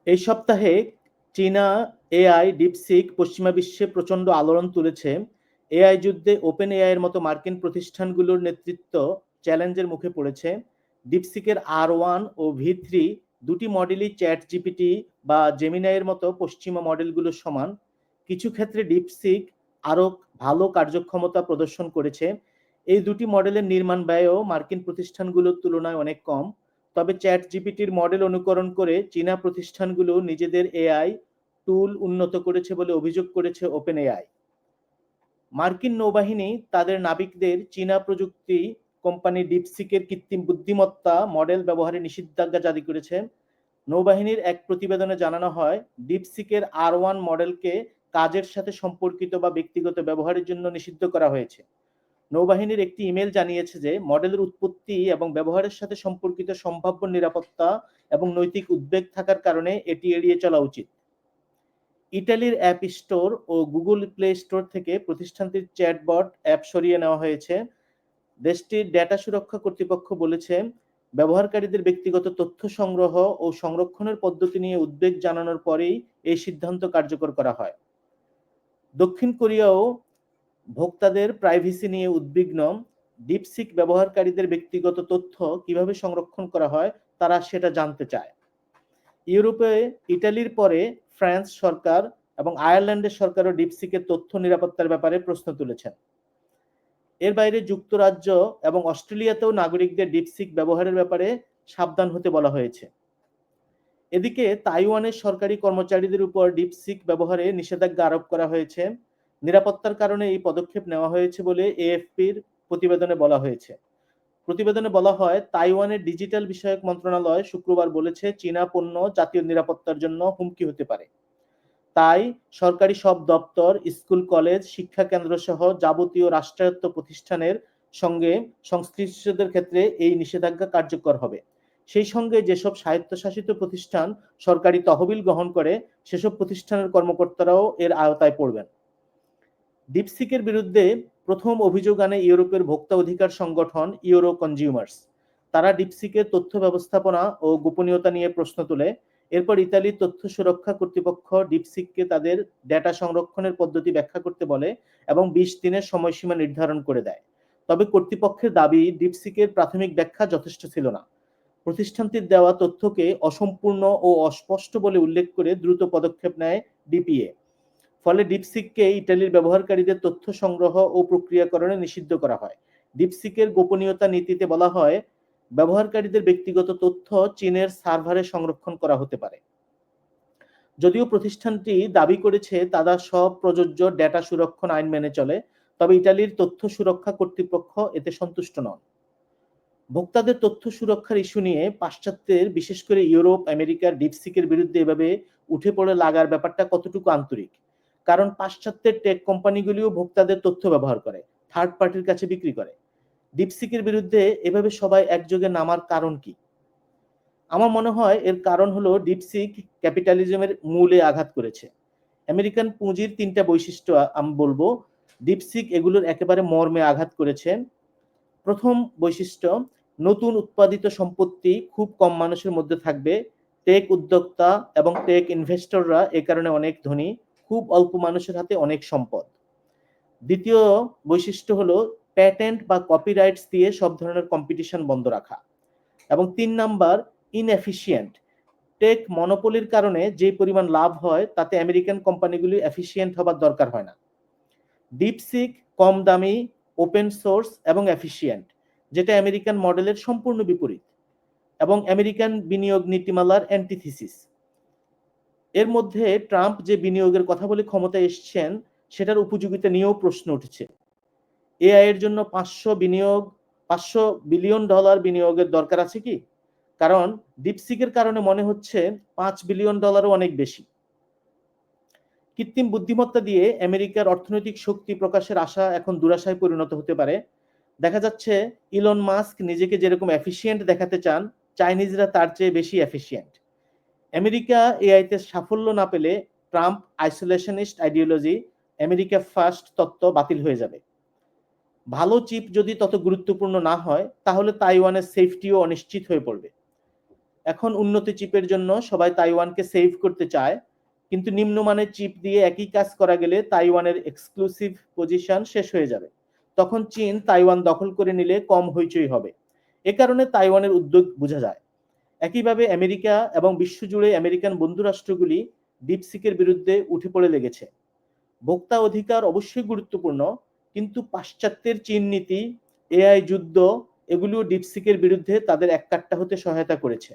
এই সপ্তাহে চীনা এআই ডিপসিক পশ্চিমা বিশ্বে প্রচণ্ড আলোড়ন তুলেছে। এআই যুদ্ধে ওপেন এআই এর মতো মার্কিন প্রতিষ্ঠানগুলোর নেতৃত্ব চ্যালেঞ্জের মুখে পড়েছে। ডিপসিকের R1 ও V3 দুটি মডেলই চ্যাট জিপিটি বা জেমিনাইয়ের মতো পশ্চিমা মডেলগুলোর সমান। কিছু ক্ষেত্রে ডিপসিক আরও ভালো কার্যক্ষমতা প্রদর্শন করেছে। এই দুটি মডেলের নির্মাণ ব্যয়ও মার্কিন প্রতিষ্ঠানগুলোর তুলনায় অনেক কম। তবে চ্যাট জিপিটির মডেল অনুকরণ করে চীনা প্রতিষ্ঠানগুলো নিজেদের এআই টুল উন্নত করেছে বলে অভিযোগ করেছে ওপেন এআই। মার্কিন নৌবাহিনী তাদের নাবিকদের চীনা প্রযুক্তি কোম্পানি ডিপসিকের কৃত্রিম বুদ্ধিমত্তা মডেল ব্যবহারে নিষেধাজ্ঞা জারি করেছে। নৌবাহিনীর এক প্রতিবেদনে জানানো হয়, ডিপসিকের R1 মডেলকে কাজের সাথে সম্পর্কিত বা ব্যক্তিগত ব্যবহারের জন্য নিষিদ্ধ করা হয়েছে। নৌবাহিনীর একটি ইমেল জানিয়েছে যে মডেলের উৎপত্তি এবং ব্যবহারের সাথে সম্পর্কিত সম্ভাব্য নিরাপত্তা এবং নৈতিক উদ্বেগ থাকার কারণে এটি এড়িয়ে চলা উচিত। ইতালির অ্যাপ স্টোর ও গুগল প্লে স্টোর থেকে প্রতিষ্ঠানটির চ্যাটবট অ্যাপ সরিয়ে নেওয়া হয়েছে। দেশটির ডেটা সুরক্ষা কর্তৃপক্ষ বলেছে, ব্যবহারকারীদের ব্যক্তিগত তথ্য সংগ্রহ ও সংরক্ষণের পদ্ধতি নিয়ে উদ্বেগ জানানোর পরেই এই সিদ্ধান্ত কার্যকর করা হয়। দক্ষিণ কোরিয়াও ভোক্তাদের প্রাইভেসি নিয়ে উদ্বিগ্ন। ডিপসিক ব্যবহারকারীদের ব্যক্তিগত তথ্য কিভাবে সংরক্ষণ করা হয় তারা সেটা জানতে চায়। ইউরোপে ইটালির পরে ফ্রান্স সরকার এবং আয়ারল্যান্ডের সরকারও ডিপসিকের তথ্য নিরাপত্তার ব্যাপারে প্রশ্ন তুলেছেন। এর বাইরে যুক্তরাজ্য এবং অস্ট্রেলিয়াতেও নাগরিকদের ডিপসিক ব্যবহারের ব্যাপারে সাবধান হতে বলা হয়েছে। এদিকে তাইওয়ানের সরকারি কর্মচারীদের উপর ডিপসিক ব্যবহারে নিষেধাজ্ঞা আরোপ করা হয়েছে। নিরাপত্তার কারণে এই পদক্ষেপ নেওয়া হয়েছে বলে এএফপির প্রতিবেদনে বলা হয়েছে। প্রতিবেদনে বলা হয়, তাইওয়ানের ডিজিটাল বিষয়ক মন্ত্রণালয় শুক্রবার বলেছে চীনা পণ্য জাতীয় নিরাপত্তার জন্য হুমকি হতে পারে। তাই সরকারি সব দপ্তর, স্কুল, কলেজ, শিক্ষা কেন্দ্র সহ যাবতীয় রাষ্ট্রায়ত্ত প্রতিষ্ঠানের সঙ্গে সংশ্লিষ্টদের ক্ষেত্রে এই নিষেধাজ্ঞা কার্যকর হবে। সেই সঙ্গে যেসব স্বায়ত্তশাসিত প্রতিষ্ঠান সরকারি তহবিল গ্রহণ করে সেসব প্রতিষ্ঠানের কর্মকর্তারাও এর আওতায় পড়বেন। ডিপসিকের বিরুদ্ধে প্রথম অভিযোগ আনে ইউরোপের ভোক্তা অধিকার সংগঠন ইউরো কনজিউমার্স। তারা ডিপসিকের তথ্য ব্যবস্থাপনা ও গোপনীয়তা নিয়ে প্রশ্ন তোলে। এরপর ইতালির তথ্য সুরক্ষা কর্তৃপক্ষ ডিপসিককে তাদের ডেটা সংরক্ষণের পদ্ধতি ব্যাখ্যা করতে বলে এবং 20 দিনের সময়সীমা নির্ধারণ করে দেয়। তবে কর্তৃপক্ষের দাবি, ডিপসিকের প্রাথমিক ব্যাখ্যা যথেষ্ট ছিল না। প্রতিষ্ঠানটির দেওয়া তথ্যকে অসম্পূর্ণ ও অস্পষ্ট বলে উল্লেখ করে দ্রুত পদক্ষেপ নেয় ডিপিএ। ফলে ডিপসিককে ইতালির ব্যবহারকারীদের তথ্য সংগ্রহ ও প্রক্রিয়াকরণে নিষিদ্ধ করা হয়। ডিপসিকের গোপনীয়তা নীতিতে বলা হয়, ব্যবহারকারীদের ব্যক্তিগত তথ্য চীনের সার্ভারে সংরক্ষণ করা হতে পারে। যদিও প্রতিষ্ঠানটি দাবি করেছে তারা সব প্রযোজ্য ডেটা সুরক্ষণ আইন মেনে চলে, তবে ইতালির তথ্য সুরক্ষা কর্তৃপক্ষ এতে সন্তুষ্ট নন। ভোক্তাদের তথ্য সুরক্ষার ইস্যু নিয়ে পাশ্চাত্যের, বিশেষ করে ইউরোপ, আমেরিকার ডিপসিকের বিরুদ্ধে এভাবে উঠে পড়ে লাগার ব্যাপারটা কতটুকু আন্তরিক? কারণ পাশ্চাত্যের টেক কোম্পানিগুলিও ভোক্তাদের তথ্য ব্যবহার করে, থার্ড পার্টির কাছে বিক্রি করে। ডিপসিকের বিরুদ্ধে এভাবে সবাই একযোগে নামার কারণ কি? আমার মনে হয় এর কারণ হলো ডিপসিক ক্যাপিটালিজমের মূলে আঘাত করেছে। আমেরিকান পুঁজির 3টা বৈশিষ্ট্য আমি বলবো, ডিপসিক এগুলোর একেবারে মর্মে আঘাত করেছে। প্রথম বৈশিষ্ট্য, নতুন উৎপাদিত সম্পত্তি খুব কম মানুষের মধ্যে থাকবে। টেক উদ্যোক্তা এবং টেক ইনভেস্টররা এ কারণে অনেক ধনী, খুব অল্প মানুষের হাতে অনেক সম্পদ। দ্বিতীয় বৈশিষ্ট্য হলো প্যাটেন্ট বা কপিরাইটস দিয়ে সব ধরনের কম্পিটিশন বন্ধ রাখা। এবং 3 নাম্বার, ইনএফিশিয়েন্ট। টেক মনোপলির কারণে যে পরিমাণ লাভ হয় তাতে আমেরিকান কোম্পানিগুলি এফিশিয়েন্ট হবার দরকার হয় না। ডিপসিক কম দামি, ওপেন সোর্স এবং এফিশিয়েন্ট, যেটা আমেরিকান মডেলের সম্পূর্ণ বিপরীত এবং আমেরিকান বিনিয়োগ নীতিমালার অ্যান্টিথিসিস। এর মধ্যে ট্রাম্প যে বিনিয়োগের কথা বলে ক্ষমতায় এসছেন সেটার উপযোগিতা নিয়েও প্রশ্ন উঠেছে। এআই এর জন্য 500 বিলিয়ন ডলার বিনিয়োগের দরকার আছে কি? কারণ ডিপসিকের কারণে মনে হচ্ছে 5 বিলিয়ন ডলারও অনেক বেশি। কৃত্রিম বুদ্ধিমত্তা দিয়ে আমেরিকার অর্থনৈতিক শক্তি প্রকাশের আশা এখন দুরাশায় পরিণত হতে পারে। দেখা যাচ্ছে ইলন মাস্ক নিজেকে যেরকম এফিশিয়েন্ট দেখাতে চান, চাইনিজরা তার চেয়ে বেশি এফিশিয়েন্ট। আমেরিকা এআইতে সাফল্য না পেলে ট্রাম্প আইসোলেশনিস্ট আইডিওলজি, আমেরিকা ফার্স্ট তত্ত্ব বাতিল হয়ে যাবে। ভালো চিপ যদি তত গুরুত্বপূর্ণ না হয় তাহলে তাইওয়ানের সেফটিও অনিশ্চিত হয়ে পড়বে। এখন উন্নত চিপের জন্য সবাই তাইওয়ানকে সেভ করতে চায়, কিন্তু নিম্নমানের চিপ দিয়ে একই কাজ করা গেলে তাইওয়ানের এক্সক্লুসিভ পজিশন শেষ হয়ে যাবে। তখন চীন তাইওয়ান দখল করে নিলে কম হইচই হবে। এ কারণে তাইওয়ানের উদ্যোগ বোঝা যায়। একইভাবে আমেরিকা এবং বিশ্বজুড়ে আমেরিকান বন্ধুরাষ্ট্রগুলি ডিপসিকের বিরুদ্ধে উঠে পড়ে লেগেছে। ভোক্তা অধিকার অবশ্যই গুরুত্বপূর্ণ, কিন্তু পাশ্চাত্যের চীন নীতি, এআই যুদ্ধ, এগুলো ডিপসিকের বিরুদ্ধে তাদের এককাট্টা হতে সহায়তা করেছে।